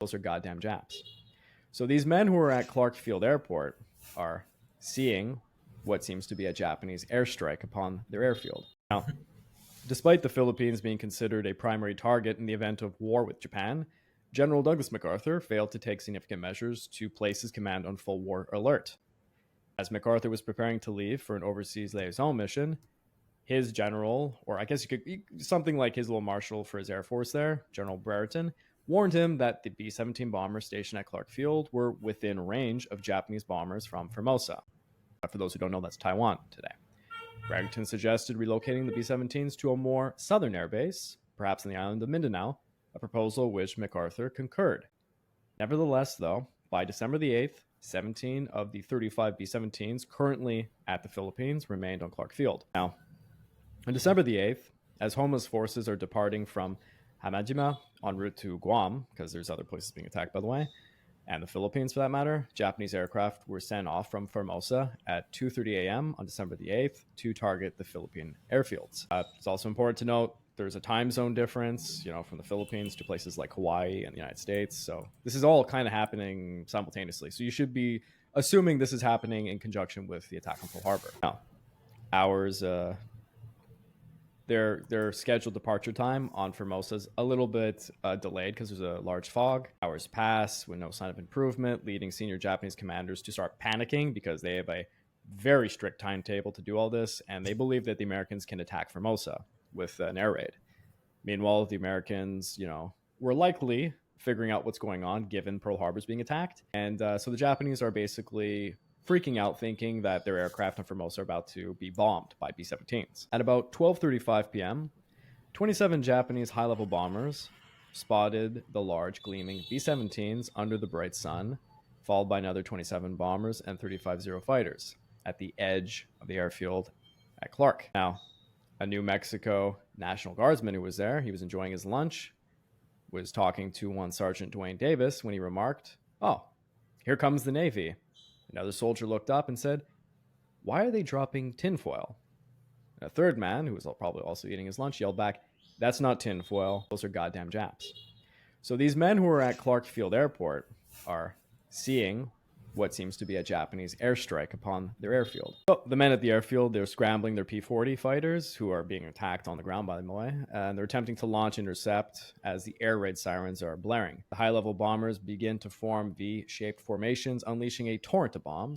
Those are goddamn Japs. So these men who are at Clark Field Airport are seeing what seems to be a Japanese airstrike upon their airfield. Now, despite the Philippines being considered a primary target in the event of war with Japan, General Douglas MacArthur failed to take significant measures to place his command on full war alert. As MacArthur was preparing to leave for an overseas liaison mission, his general, or I guess you could, something like his little marshal for his Air Force there, General Brereton, warned him that the B-17 bombers stationed at Clark Field were within range of Japanese bombers from Formosa. For those who don't know, that's Taiwan today. Brereton suggested relocating the B-17s to a more southern airbase, perhaps on the island of Mindanao, a proposal which MacArthur concurred. Nevertheless, though, by December the 8th, 17 of the 35 B-17s currently at the Philippines remained on Clark Field. Now, on December the 8th, as homeless forces are departing from Hamajima en route to Guam, because there's other places being attacked, by the way, and the Philippines for that matter, Japanese aircraft were sent off from Formosa at 2:30 a.m. on December the 8th to target the Philippine airfields. It's also important to note there's a time zone difference, from the Philippines to places like Hawaii and the United States. So this is all kind of happening simultaneously. So you should be assuming this is happening in conjunction with the attack on Pearl Harbor. Now, their scheduled departure time on Formosa is a little bit delayed because there's a large fog. Hours pass with no sign of improvement, leading senior Japanese commanders to start panicking because they have a very strict timetable to do all this, and they believe that the Americans can attack Formosa with an air raid. Meanwhile, the Americans, were likely figuring out what's going on given Pearl Harbor's being attacked. And so the Japanese are basically freaking out, thinking that their aircraft in Formosa are about to be bombed by B-17s. At about 12:35 p.m., 27 Japanese high-level bombers spotted the large gleaming B-17s under the bright sun, followed by another 27 bombers and 35 Zero fighters at the edge of the airfield at Clark. Now, a New Mexico National Guardsman who was there, he was enjoying his lunch, was talking to one Sergeant Dwayne Davis when he remarked, "Oh, here comes the Navy." Another soldier looked up and said, "Why are they dropping tinfoil?" And a third man, who was probably also eating his lunch, yelled back, "That's not tinfoil. Those are goddamn Japs." So these men who are at Clark Field Airport are seeing what seems to be a Japanese airstrike upon their airfield. So the men at the airfield, they're scrambling their P-40 fighters, who are being attacked on the ground, by the way, and they're attempting to launch intercept as the air raid sirens are blaring. The high-level bombers begin to form V-shaped formations, unleashing a torrent of bombs.